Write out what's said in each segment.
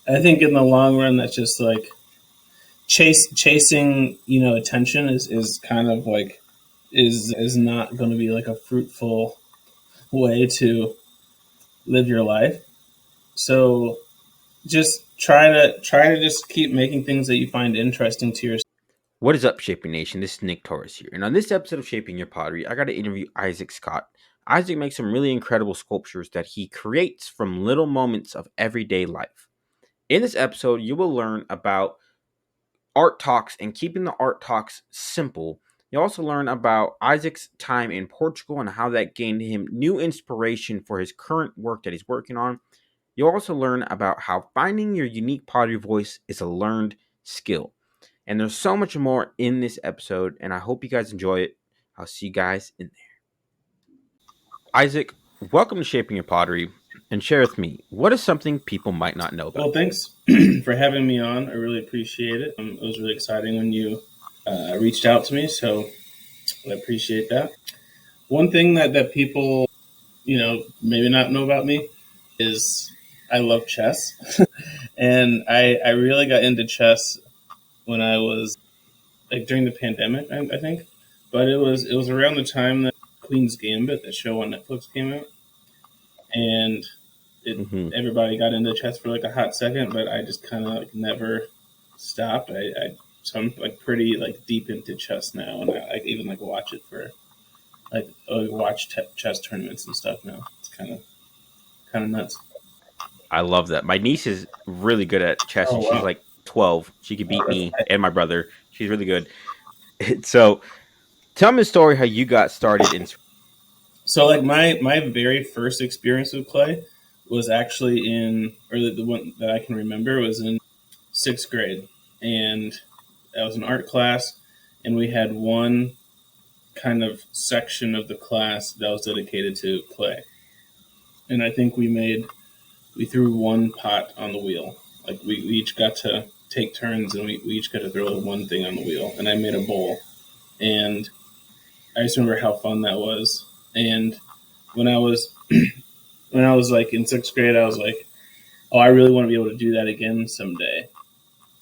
I think in the long run, that's just like chasing, attention is kind of like is not going to be like a fruitful way to live your life. So just try to just keep making things that you find interesting to yourself. What is up, Shaping Nation? This is Nic Torres here. And on this episode of Shaping Your Pottery, I got to interview Isaac Scott. Isaac makes some really incredible sculptures that he creates from little moments of everyday life. In this episode, you will learn about art talks and keeping the art talks simple. You'll also learn about Isaac's time in Portugal and how that gained him new inspiration for his current work that he's working on. You'll also learn about how finding your unique pottery voice is a learned skill. And there's so much more in this episode, and I hope you guys enjoy it. I'll see you guys in there. Isaac, welcome to Shaping Your Pottery, and share with me, what is something people might not know about Well, you? thanks for having me on. I really appreciate it. It was really exciting when you reached out to me, so I appreciate that. One thing that people, maybe not know about me is I love chess. And I really got into chess when I was like during the pandemic, I think. But it was around the time that Queen's Gambit, that show on Netflix, came out, and Hmm. everybody got into chess for like a hot second, but I just kind of like never stopped. So I'm like pretty like deep into chess now, and I even like watch it for like watch chess tournaments and stuff now. It's kind of nuts. I love that. My niece is really good at chess, Oh and she's wow. like 12. She could beat Oh, me and my brother. She's really good. So, tell me a story how you got started in. so like my very first experience with clay was actually or the one that I can remember was in sixth grade, and that was an art class, and we had one kind of section of the class that was dedicated to clay. And I think we threw one pot on the wheel. Like we each got to take turns, and we each got to throw one thing on the wheel. And I made a bowl, and I just remember how fun that was. And when I was when I was like in sixth grade, I was like, oh, I really want to be able to do that again someday.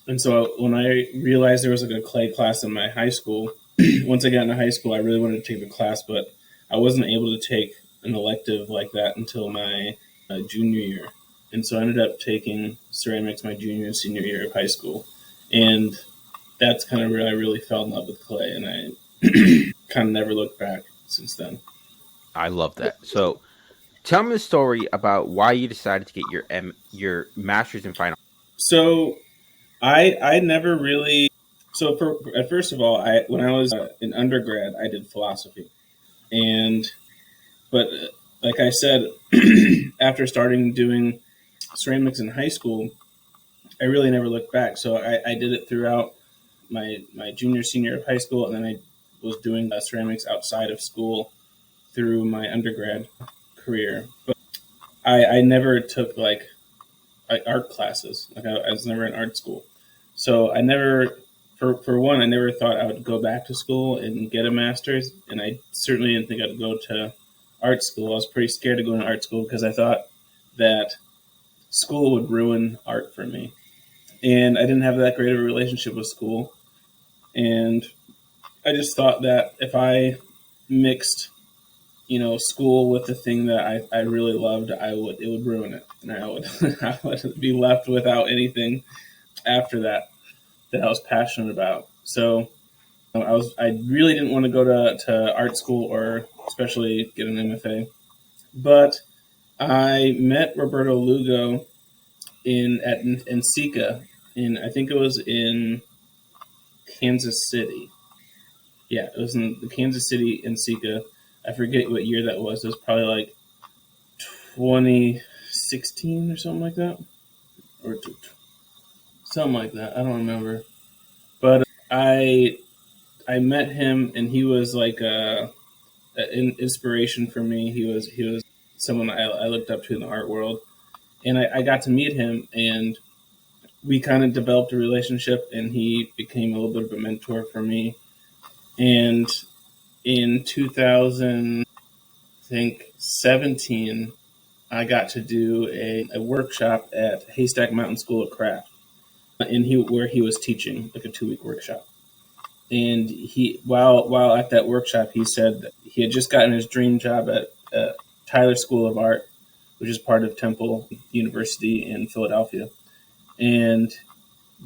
And so when I realized there was like a clay class in my high school, once I got into high school, I really wanted to take the class, but I wasn't able to take an elective like that until my junior year. And so I ended up taking ceramics my junior and senior year of high school. And that's kind of where I really fell in love with clay. And I kind of never looked back since then. I love that. So, tell me a story about why you decided to get your master's in fine art. So I never really. So first of all, I when I was in undergrad, I did philosophy, and but like I said, after starting doing ceramics in high school, I really never looked back. So I did it throughout my junior senior of high school, and then I was doing ceramics outside of school through my undergrad career. But I never took like art classes. Like I was never in art school, so I never. For one, I never thought I would go back to school and get a master's, and I certainly didn't think I'd go to art school. I was pretty scared to go to art school because I thought that school would ruin art for me. And I didn't have that great of a relationship with school. And I just thought that if I mixed, school with the thing that I really loved, it would ruin it. And I would I would be left without anything after that I was passionate about. So I really didn't want to go to art school or especially get an MFA. But I met Roberto Lugo in Sika, in I think it was in Kansas City. Yeah, it was in the Kansas City in Sika. I forget what year that was. It was probably like 2016 or something like that, or something like that. I don't remember. But I met him, and he was like an inspiration for me. He was someone I looked up to in the art world, and I got to meet him, and we kind of developed a relationship, and he became a little bit of a mentor for me. And in 2000, I think 17, I got to do a workshop at Haystack Mountain School of Craft, and where he was teaching like a 2 week workshop. And while at that workshop, he said that he had just gotten his dream job at Tyler School of Art, which is part of Temple University in Philadelphia, and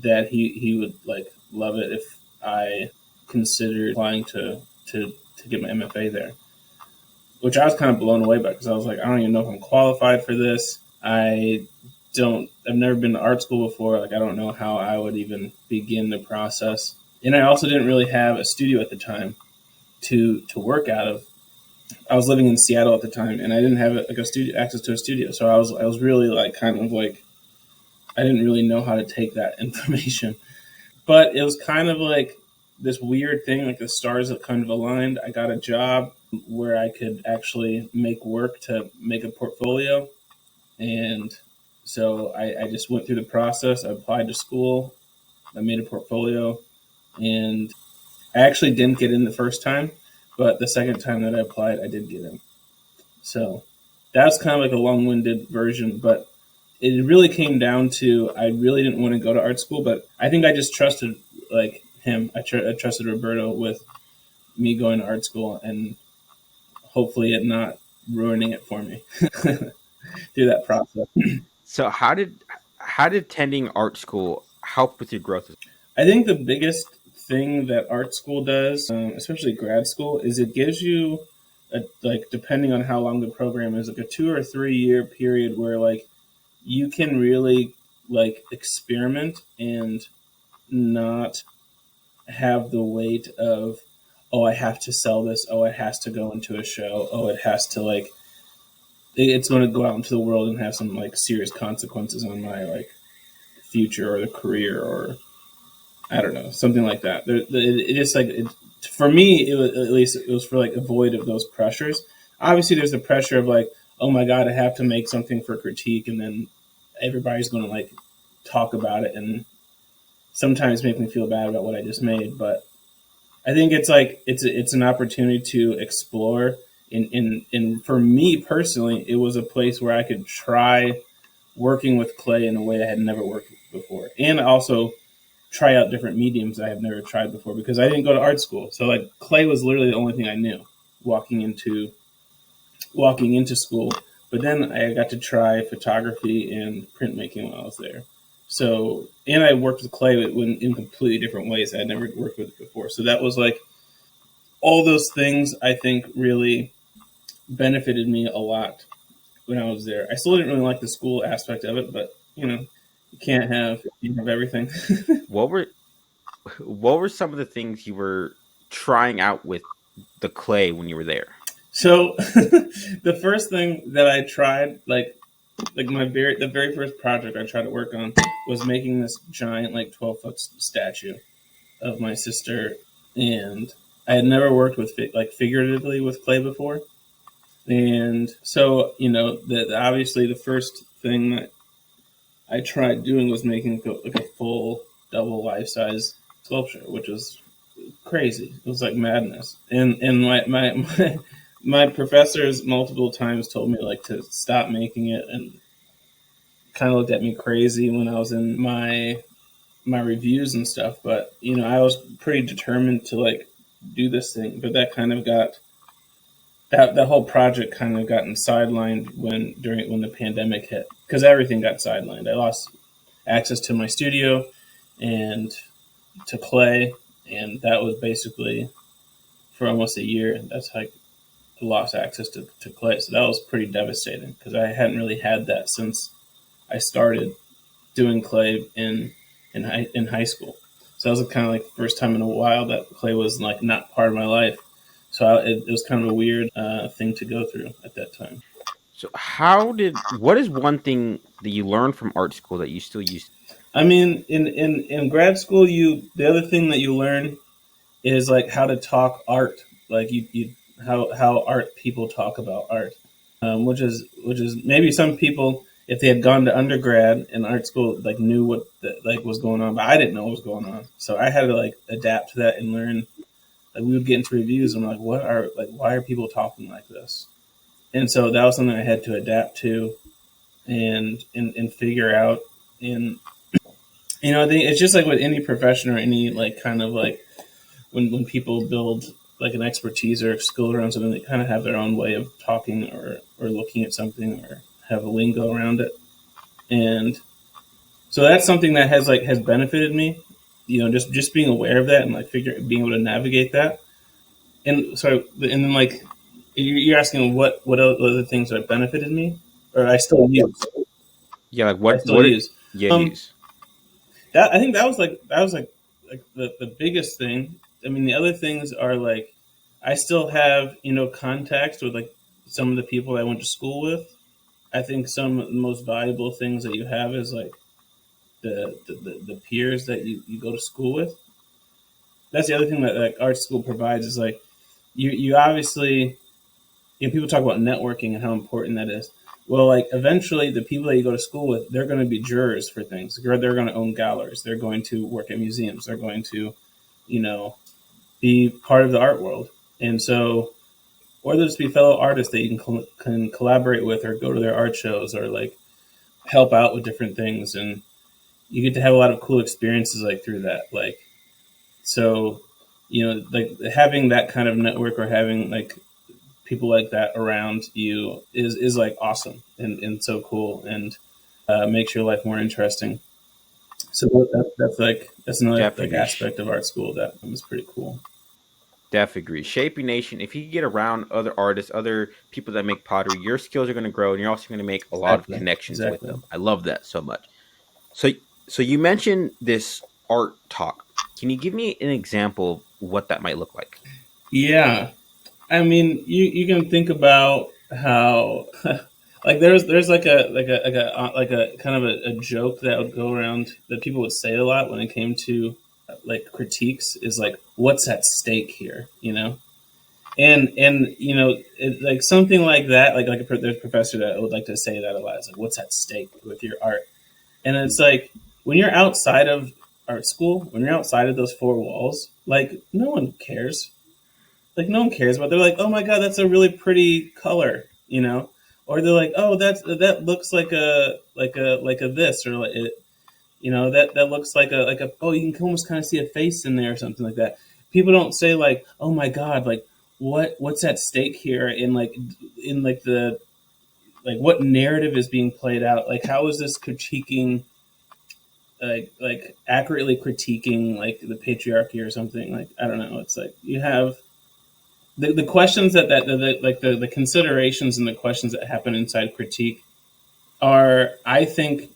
that he would like love it if I considered applying to get my MFA there, which I was kind of blown away by because I was like, I don't even know if I'm qualified for this. I've never been to art school before. Like, I don't know how I would even begin the process. And I also didn't really have a studio at the time to work out of. I was living in Seattle at the time, and I didn't have like a studio access to a studio. So I was really like kind of like I didn't really know how to take that information. But it was kind of like this weird thing, like the stars that kind of aligned. I got a job where I could actually make work to make a portfolio. And so I just went through the process. I applied to school. I made a portfolio. And I actually didn't get in the first time, but the second time that I applied, I did get in. So that's kind of like a long winded version, but it really came down to I really didn't want to go to art school, but I think I just trusted like him. I trusted Roberto with me going to art school and hopefully it not ruining it for me through that process. So how did attending art school help with your growth? I think the biggest thing that art school does, especially grad school, is it gives you like depending on how long the program is, like a 2 or 3 year period where like you can really like experiment and not have the weight of, oh, I have to sell this, oh, it has to go into a show, oh, it has to like it's going to go out into the world and have some like serious consequences on my like future or the career or I don't know, something like that. It just like for me, it was at least it was for like avoid of those pressures. Obviously, there's the pressure of like, oh my god, I have to make something for critique, and then everybody's going to like talk about it and sometimes make me feel bad about what I just made. But I think it's like it's an opportunity to explore. In for me personally, it was a place where I could try working with clay in a way I had never worked before, and also try out different mediums I have never tried before because I didn't go to art school. So like clay was literally the only thing I knew walking into walking into school. But then I got to try photography and printmaking while I was there. So and I worked with clay in completely different ways. I had never worked with it before. So that was like all those things I think really benefited me a lot when I was there. I still didn't really like the school aspect of it, but you can't have everything. What were what were some of the things you were trying out with the clay when you were there? So the first thing that I tried, like the very first project I tried to work on was making this giant like 12-foot statue of my sister, and I had never worked with like figuratively with clay before, and so obviously the first thing that I tried doing was making like a full double life size sculpture, which was crazy. It was like madness. And my professors multiple times told me like to stop making it and kind of looked at me crazy when I was in my reviews and stuff. But I was pretty determined to like do this thing. But that kind of got that whole project kind of gotten sidelined when the pandemic hit because everything got sidelined. I lost access to my studio and to clay, and that was basically for almost a year. That's like I lost access to clay, so that was pretty devastating because I hadn't really had that since I started doing clay in high school. So that was kind of like the first time in a while that clay was like not part of my life. So it was kind of a weird thing to go through at that time. So what is one thing that you learned from art school that you still use? I mean, in grad school, the other thing that you learn is like how to talk art, like you how art people talk about art, which is maybe some people if they had gone to undergrad in art school like knew what like was going on, but I didn't know what was going on, so I had to like adapt to that and learn. Like we would get into reviews and I'm like, what are like why are people talking like this? And so that was something I had to adapt to and figure out. And I think it's just like with any profession or any like kind of like when people build like an expertise or skill around something, they kind of have their own way of talking or looking at something or have a lingo around it. And so that's something that has benefited me. Just being aware of that and like being able to navigate that. And so and then like you're asking what other things that benefited me or I still use. Yeah, like I still use. yeah, Um, use. that I think that was like the biggest thing. I mean, the other things are like I still have contacts with like some of the people I went to school with. I think some of the most valuable things that you have is like the peers that you go to school with. That's the other thing that like art school provides is like you obviously people talk about networking and how important that is. Well, like eventually, the people that you go to school with, they're going to be jurors for things. They're going to own galleries. They're going to work at museums. They're going to, you know, be part of the art world. And so, or they'll just be fellow artists that you can collaborate with, or go to their art shows, or like help out with different things. And you get to have a lot of cool experiences like through that. Like so, like having that kind of network or having like people like that around you is like awesome and so cool and makes your life more interesting. So that's another Definitely like agree. aspect of art school that was pretty cool. Definitely agree. Shaping Nation, if you get around other artists, other people that make pottery, your skills are going to grow and you're also going to make a lot of Exactly. connections with Exactly. them. I love that so much. So so you mentioned this art talk. Can you give me an example of what that might look like? Yeah. I mean, you can think about how like there's like a kind of a joke that would go around that people would say a lot when it came to like critiques is like what's at stake here, and like something like that there's a professor that would like to say that a lot. It's like what's at stake with your art, and it's like when you're outside of art school, when you're outside of those four walls, like no one cares. Like no one cares about. They're like, oh my god, that's a really pretty color, or they're like, oh, that looks like a this or like it, that looks like a oh, you can almost kind of see a face in there or something like that. People don't say like, oh my god, like what's at stake here in like the like what narrative is being played out, like how is this critiquing like accurately critiquing like the patriarchy or something. Like I don't know, it's like you have the questions the considerations and the questions that happen inside critique are, I think,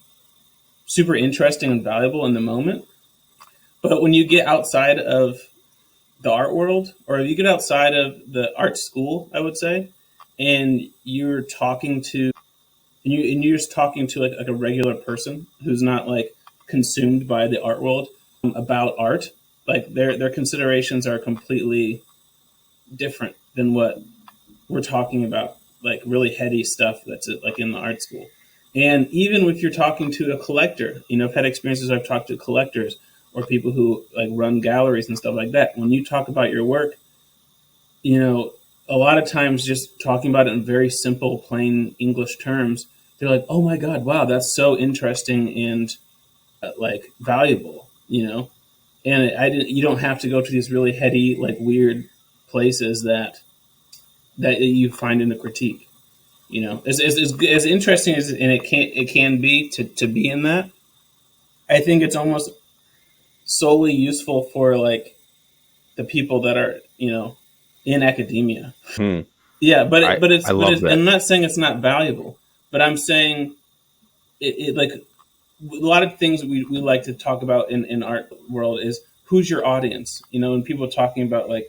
super interesting and valuable in the moment. But when you get outside of the art world, or if you get outside of the art school, I would say, and you're talking to and you're just talking to like a regular person who's not like consumed by the art world about art, like their considerations are completely different than what we're talking about, like really heady stuff that's like in the art school. And even if you're talking to a collector, I've had experiences. I've talked to collectors or people who like run galleries and stuff like that. When you talk about your work, a lot of times just talking about it in very simple, plain English terms, they're like, "Oh my God, wow, that's so interesting and like valuable." And you don't have to go to these really heady, like weird places that you find in the critique. As interesting as and it can be to be in that. I think it's almost solely useful for like the people that are in academia. Hmm. Yeah, but I it, but it's I but love it's, and that. I'm not saying it's not valuable, but I'm saying it like a lot of things we like to talk about in art world is who's your audience. When people are talking about like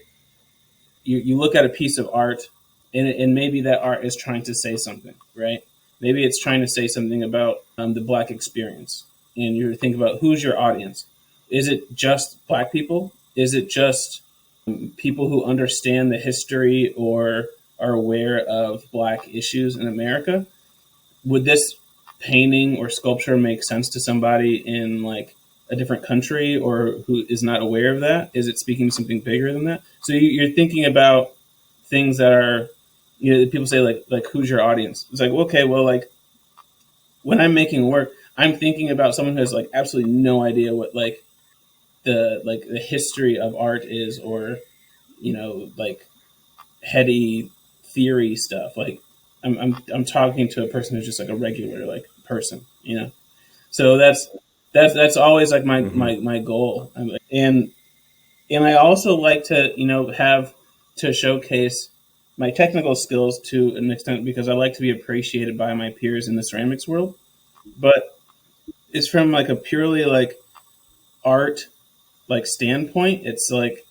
you look at a piece of art and maybe that art is trying to say something, right? Maybe it's trying to say something about the black experience, and you think about who's your audience. Is it just black people? Is it just people who understand the history or are aware of black issues in America? Would this painting or sculpture make sense to somebody in like a different country or who is not aware of that? Is it speaking to something bigger than that? So you're thinking about things that are people say like who's your audience? It's like, okay, well, like when I'm making work, I'm thinking about someone who has like absolutely no idea what like the history of art is, or like heady theory stuff. Like I'm talking to a person who's just like a regular like person. So that's always like Mm-hmm. my goal. And I also like to have to showcase my technical skills to an extent, because I like to be appreciated by my peers in the ceramics world. But it's from like a purely like art like standpoint. It's like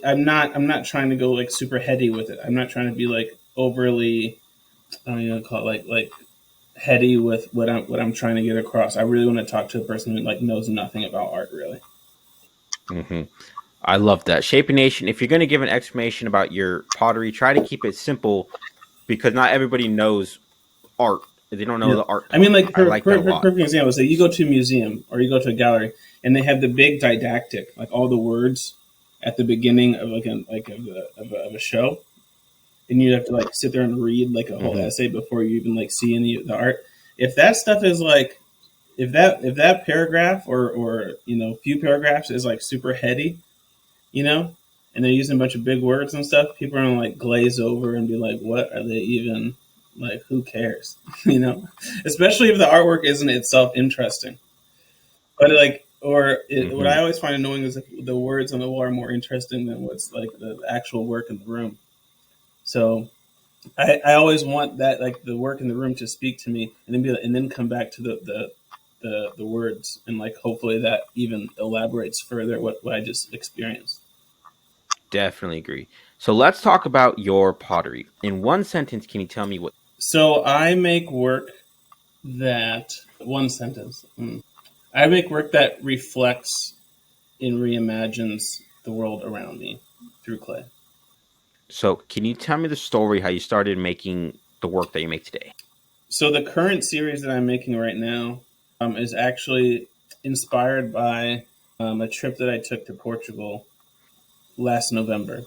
I'm not trying to go like super heady with it. I'm not trying to be like overly, I don't even call it like heady with what I'm trying to get across. I really want to talk to a person who like knows nothing about art really. Mm-hmm. I love that. Shaping Nation, if you're going to give an explanation about your pottery, try to keep it simple because not everybody knows art. They don't know Yeah, the art I mean, talk. like I like that a lot. perfect example. So you go to a museum or you go to a gallery, and they have the big didactic, like all the words at the beginning of like a show, and you have to like sit there and read like a whole Mm-hmm. essay before you even like see any of the art. If that stuff is like, if that paragraph or few paragraphs is like super heady, you know, and they're using a bunch of big words and stuff, people are gonna like glaze over and be like, "What are they even like? Who cares?" you know, especially if the artwork isn't itself interesting. But like, what Mm-hmm. I always find annoying is if the words on the wall are more interesting than what's like the actual work in the room. So I always want that like the work in the room to speak to me, and then come back to the words, and like hopefully that even elaborates further what I just experienced. Definitely agree. So let's talk about your pottery. In one sentence, can you tell me what? So I make work that one sentence. I make work that reflects and reimagines the world around me through clay. So can you tell me the story how you started making the work that you make today? So the current series that I'm making right now is actually inspired by a trip that I took to Portugal last November.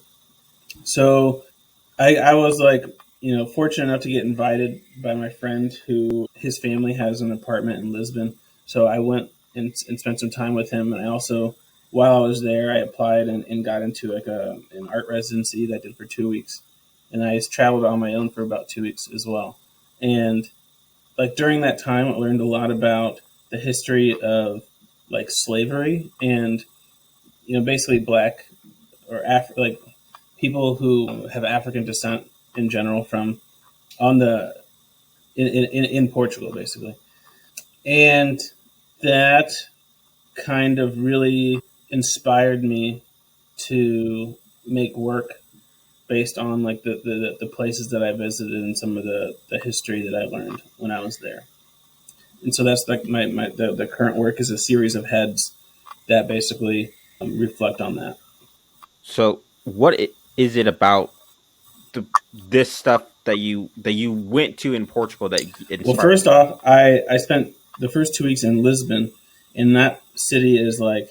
So I was like, fortunate enough to get invited by my friend who his family has an apartment in Lisbon. So I went and spent some time with him. And I also, while I was there, I applied and got into like an art residency that I did for 2 weeks. And I traveled on my own for about 2 weeks as well. And like during that time, I learned a lot about the history of like slavery and, basically black or like people who have African descent in general from on the in Portugal basically, and that kind of really inspired me to make work based on like the places that I visited and some of the history that I learned when I was there. And so that's like the current work is a series of heads that basically reflect on that. So is it about this stuff that you went to in Portugal that Well, inspired first you? off, I spent the first 2 weeks in Lisbon, and that city is like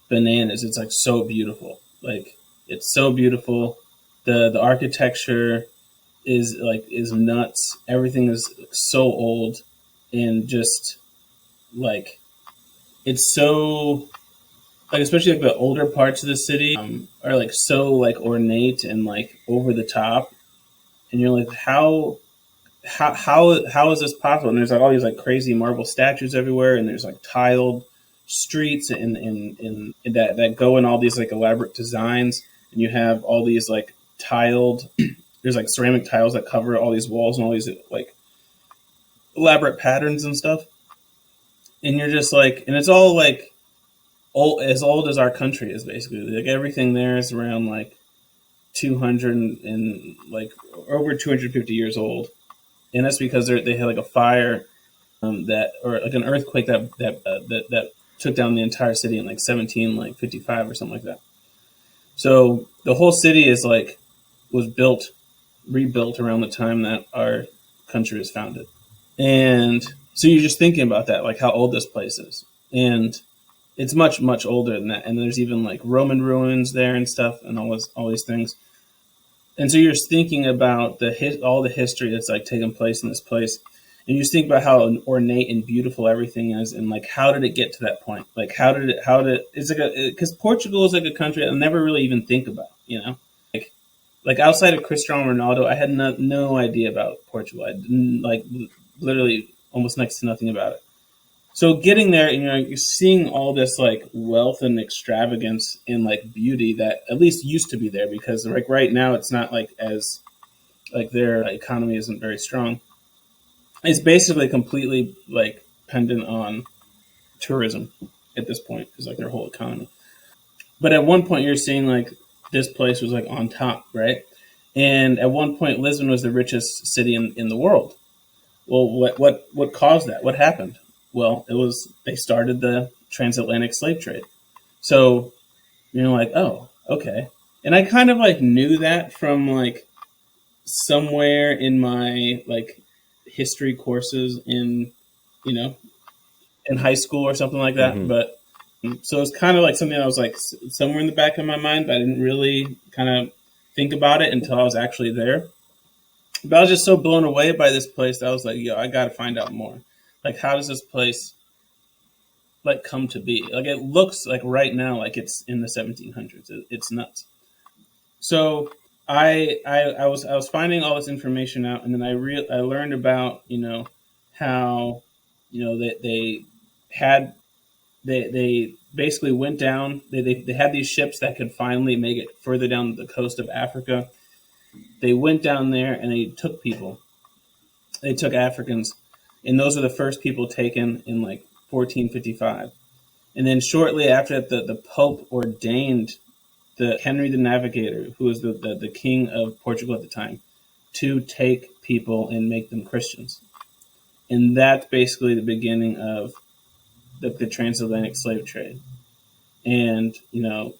bananas. It's like so beautiful. Like it's so beautiful. The architecture is nuts. Everything is so old, and just like it's so like, especially like the older parts of the city are like so like ornate and like over the top, and you're like, how is this possible? And there's like all these like crazy marble statues everywhere, and there's like tiled streets and that go in all these like elaborate designs, and you have all these like tiled. There's like ceramic tiles that cover all these walls and all these like elaborate patterns and stuff. And you're just like, and it's all like old as our country is basically. Like everything there is around like 200 and like over 250 years old, and that's because they had like a fire that or like an earthquake that took down the entire city in like 1755 or something like that. So the whole city is like was rebuilt around the time that our country was founded. And so you're just thinking about that, like how old this place is. And it's much, much older than that. And there's even like Roman ruins there and stuff and all these things. And so you're thinking about all the history that's like taken place in this place, and you just think about how ornate and beautiful everything is, and like how did it get to that point? Like how did it's like a because Portugal is like a country I never really even think about, you know, like outside of Cristiano Ronaldo, I had no idea about Portugal. I didn't, like literally almost next to nothing about it. So getting there, you know, you're seeing all this like wealth and extravagance and like beauty that at least used to be there, because like right now it's not like as like their economy isn't very strong. It's basically completely like dependent on tourism at this point, is like their whole economy. But at one point you're seeing like this place was like on top, right? And at one point Lisbon was the richest city in the world. Well, what caused that? What happened? Well, it was they started the transatlantic slave trade. So you're like, oh, okay. And I kind of like knew that from like somewhere in my like history courses in, you know, in high school or something like that. Hmm. But so it's kind of like something that was like somewhere in the back of my mind, but I didn't really kind of think about it until I was actually there. But I was just so blown away by this place that I was like, yo, I got to find out more. Like, how does this place like come to be? Like, it looks like right now like it's in the 1700s. It's nuts. So I was finding all this information out, and then I learned about, you know, how, you know, that had they basically went down. They had these ships that could finally make it further down the coast of Africa. They went down there and they took people. They took Africans, and those are the first people taken in like 1455. And then shortly after that, the Pope ordained the Henry the Navigator, who was the king of Portugal at the time, to take people and make them Christians. And that's basically the beginning of the transatlantic slave trade. And, you know,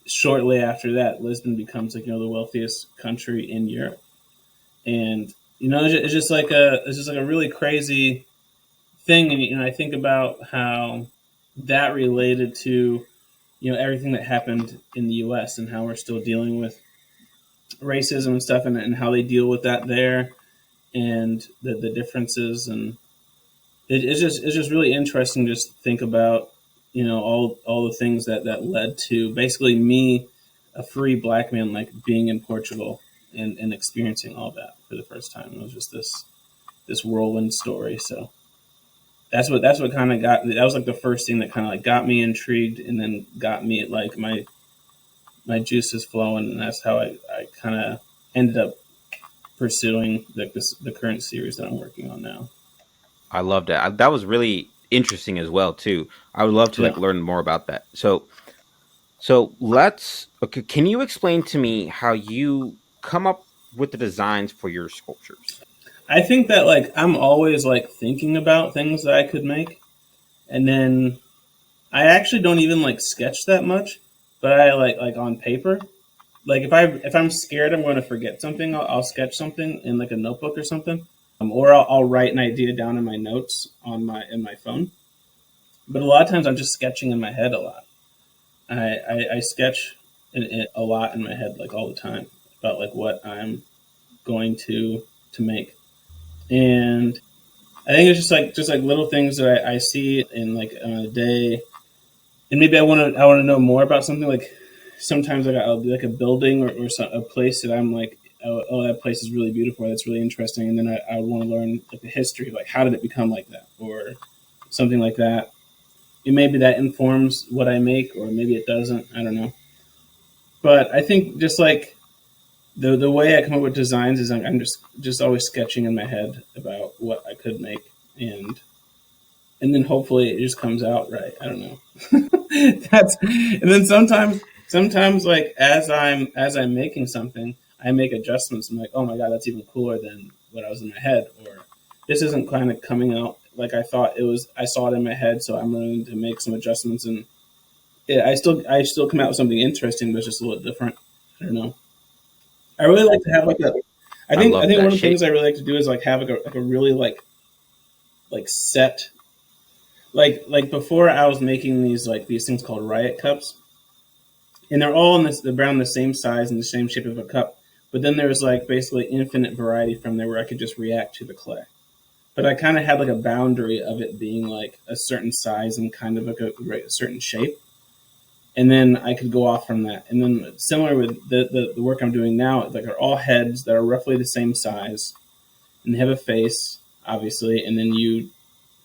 shortly after that, Lisbon becomes like, you know, the wealthiest country in Europe. And, you know, it's just like a really crazy thing. And, you know, I think about how that related to, you know, everything that happened in the U.S. and how we're still dealing with racism and stuff, and how they deal with that there, and the differences. And it's just really interesting to just think about, you know, all the things that led to basically me, a free black man, like being in Portugal and experiencing all that for the first time. It was just this whirlwind story. So that's what kind of got, that was like the first thing that kind of like got me intrigued, and then got me like my juices flowing, and that's how I kind of ended up pursuing like the current series that I'm working on now. I love that. That was really interesting as well too. I would love to Yeah, like learn more about that. So let's okay. Can you explain to me how you come up with the designs for your sculptures? I think that like I'm always like thinking about things that I could make, and then I actually don't even like sketch that much, but I like on paper. Like if I'm scared I'm going to forget something, I'll sketch something in like a notebook or something, or I'll write an idea down in my notes on my phone. But a lot of times I'm just sketching in my head a lot. I sketch a lot in my head like all the time about like what I'm going to make, and I think it's just like little things that I see in like a day, and maybe I want to know more about something. Like sometimes like I'll be like a building or a place that I'm like, oh, that place is really beautiful, that's really interesting, and then I want to learn like the history, like how did it become like that, or something like that. And maybe that informs what I make, or maybe it doesn't. I don't know. But I think just like the way I come up with designs is I'm just always sketching in my head about what I could make, and then hopefully it just comes out right. I don't know. That's and then sometimes like as I'm making something, I make adjustments. I'm like, oh my god, that's even cooler than what I was in my head, or this isn't kind of coming out like I thought it was. I saw it in my head, so I'm going to make some adjustments, and yeah, I still come out with something interesting, but it's just a little different. I don't know. I really like to have like a. I I love think that one of the shape. things I really like to do is like have like a really like set, like before I was making these things called riot cups, and they're all in this around the same size and the same shape of a cup. But then there was like basically infinite variety from there where I could just react to the clay. But I kind of had like a boundary of it being like a certain size and kind of like a certain shape, and then I could go off from that. And then similar with the work I'm doing now, like are all heads that are roughly the same size, and they have a face, obviously, and then you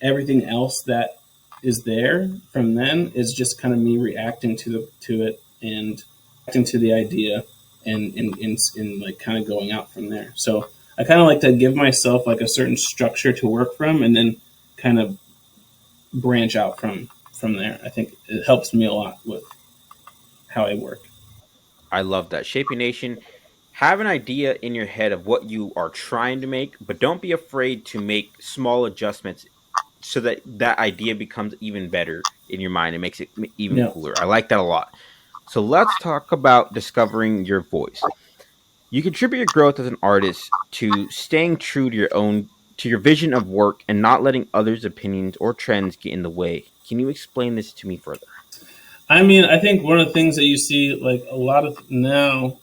everything else that is there from then is just kind of me reacting to it and reacting to the idea and like kind of going out from there. So I kind of like to give myself like a certain structure to work from, and then kind of branch out from there. I think it helps me a lot with how I work. I love that. Shaping Nation, have an idea in your head of what you are trying to make, but don't be afraid to make small adjustments so that that idea becomes even better in your mind and makes it even No, cooler. I like that a lot. So let's talk about discovering your voice. You contribute your growth as an artist to staying true to your vision of work and not letting others' opinions or trends get in the way. Can you explain this to me further? I mean I think one of the things that you see like a lot of now,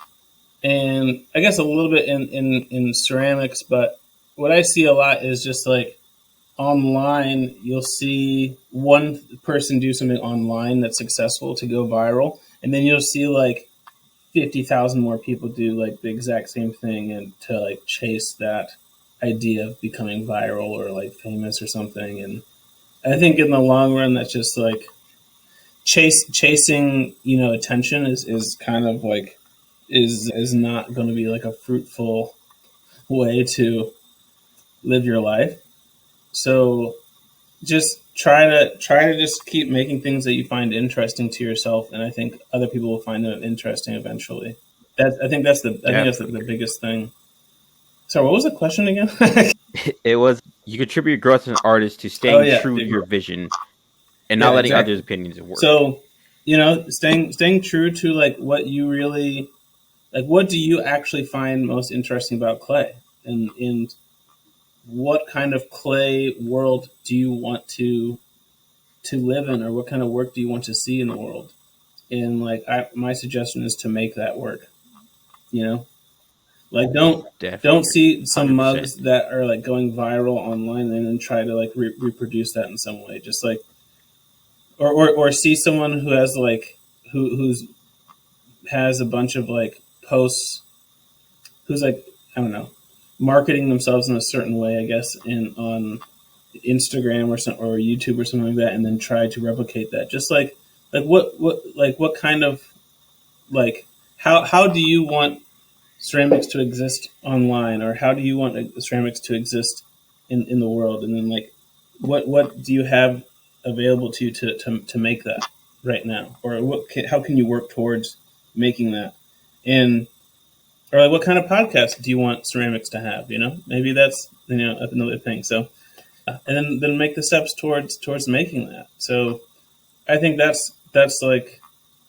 and I guess a little bit in ceramics, but what I see a lot is just like online, you'll see one person do something online that's successful to go viral, and then you'll see like 50,000 more people do like the exact same thing and to like chase that idea of becoming viral or like famous or something. And I think in the long run, that's just like chasing, attention is kind of like is not going to be like a fruitful way to live your life. So just try to just keep making things that you find interesting to yourself, and I think other people will find them interesting eventually. I think that's the Definitely. biggest thing. So what was the question again? It was you contribute your growth as an artist to Oh staying yeah, true to your vision and not yeah, letting others' exactly. opinions at work. So staying true to like what you really like. What do you actually find most interesting about clay, and what kind of clay world do you want to live in, or what kind of work do you want to see in the world? And like my suggestion is to make that work. You know, like Definitely don't agree. see some 100%. mugs that are like going viral online and then try to like reproduce that in some way. Just like or see someone who has like who's has a bunch of like posts, who's like, I don't know, marketing themselves in a certain way, I guess, in on Instagram or YouTube or something like that, and then try to replicate that. Just like what kind of like how do you want ceramics to exist online, or how do you want ceramics to exist in the world, and then like what do you have available to you to make that right now, or how can you work towards making that, and or like what kind of podcast do you want ceramics to have, maybe that's another thing. So and then make the steps towards making that. So I think that's like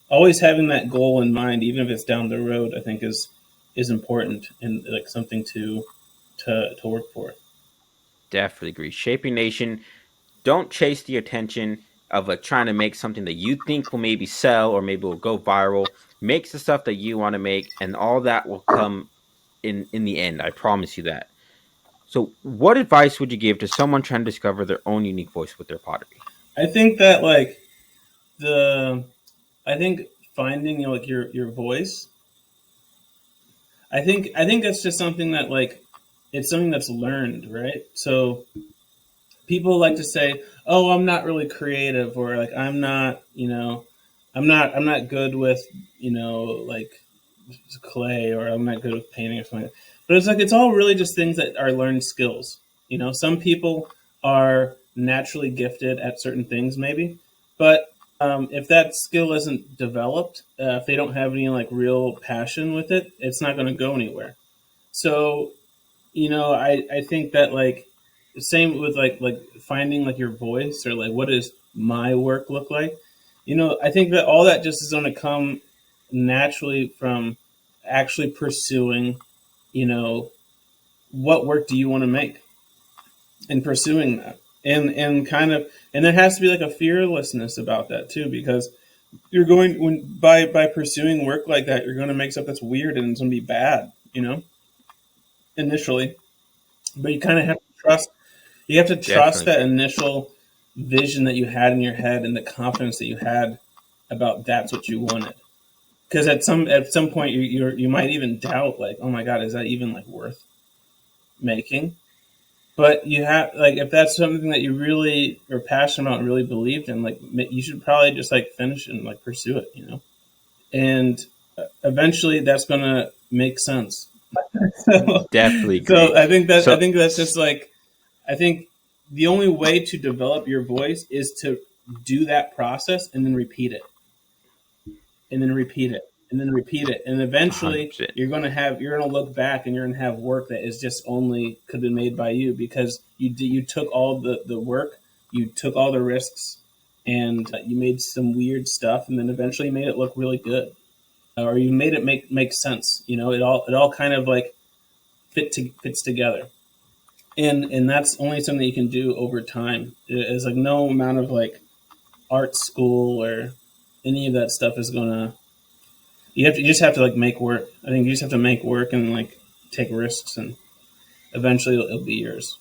always having that goal in mind, even if it's down the road, I think is important and like something to work for. Definitely agree. Shaping Nation, don't chase the attention of like trying to make something that you think will maybe sell or maybe will go viral. Makes the stuff that you want to make, and all that will come in the end. I promise you that. So, what advice would you give to someone trying to discover their own unique voice with their pottery? I think that like the I think finding like your voice. I think that's just something that like it's something that's learned, right? So people like to say, "Oh, I'm not really creative," or like I'm not, I'm not good with, like clay, or I'm not good with painting or something. But it's like it's all really just things that are learned skills. Some people are naturally gifted at certain things, maybe, but if that skill isn't developed, if they don't have any like real passion with it, it's not going to go anywhere. So I think that like same with like finding like your voice, or like what does my work look like. I think that all that just is going to come naturally from actually pursuing, you know what work do you want to make, and pursuing that, and kind of, and there has to be like a fearlessness about that too, because you're going when by pursuing work like that, you're going to make stuff that's weird and it's going to be bad. initially, but you kind of have to trust. You have to trust Definitely that agree. initial vision that you had in your head and the confidence that you had about that's what you wanted. Because at some point you might even doubt, like, oh my god, is that even like worth making? But you have, like, if that's something that you really are passionate about and really believed in, like, you should probably just like finish and like pursue it. And eventually that's gonna make sense. so, Definitely so agree. I think that's just like, I think the only way to develop your voice is to do that process and then repeat it, and then repeat it, and then repeat it, and eventually 100%. you're gonna look back and you're gonna have work that is just only could have been made by you, because you took all the work, you took all the risks, and you made some weird stuff, and then eventually made it look really good, or you made it make sense. It all kind of like fits together, and that's only something that you can do over time. It's like no amount of like art school or any of that stuff is gonna. You just have to like make work. I think you just have to make work and like take risks, and eventually it'll be yours.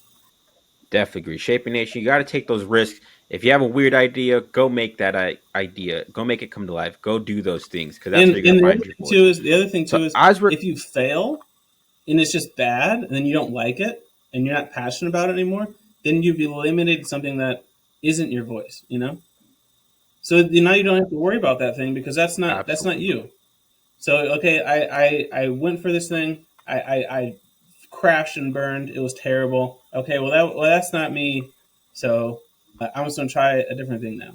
Definitely agree. Shaping Nation, you got to take those risks. If you have a weird idea, go make that idea. Go make it come to life. Go do those things because that's And, where you're and gonna the find other your thing too voice. is the other thing So too is as we're if you fail and it's just bad, and then you don't like it and you're not passionate about it anymore, then you've eliminated something that isn't your voice. So now you don't have to worry about that thing, because that's not absolutely you. So okay, I went for this thing. I crashed and burned. It was terrible. Okay, well that's not me. So I'm just gonna try a different thing now,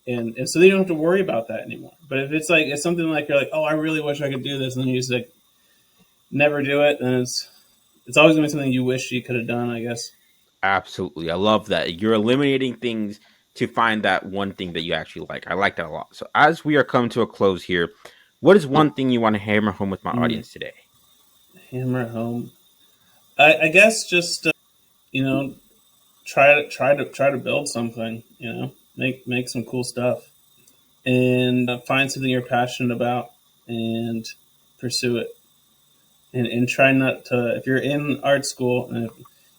and so you don't have to worry about that anymore. But if it's something like you're like, oh, I really wish I could do this, and then you just like never do it, then it's always gonna be something you wish you could have done, I guess. absolutely. I love that you're eliminating things to find that one thing that you actually like. I like that a lot. So as we are coming to a close here, what is one thing you want to hammer home with my Mm, audience today? hammer home. I guess just you know try to build something. Make some cool stuff, and find something you're passionate about and pursue it. And try not to, if you're in art school, and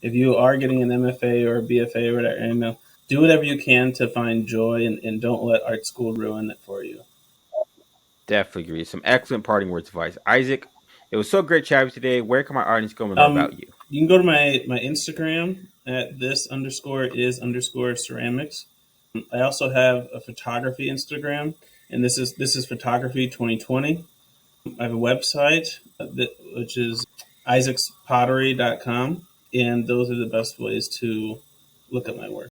if you are getting an MFA or a BFA or whatever, do whatever you can to find joy, and don't let art school ruin it for you. Definitely agree. Some excellent parting words of advice, Isaac. It was so great chatting with you today. Where can my audience go and learn about you? You can go to my Instagram at this_is_ceramics. I also have a photography Instagram, and this is photography 2020. I have a website which is isaacspottery.com, and those are the best ways to look at my work.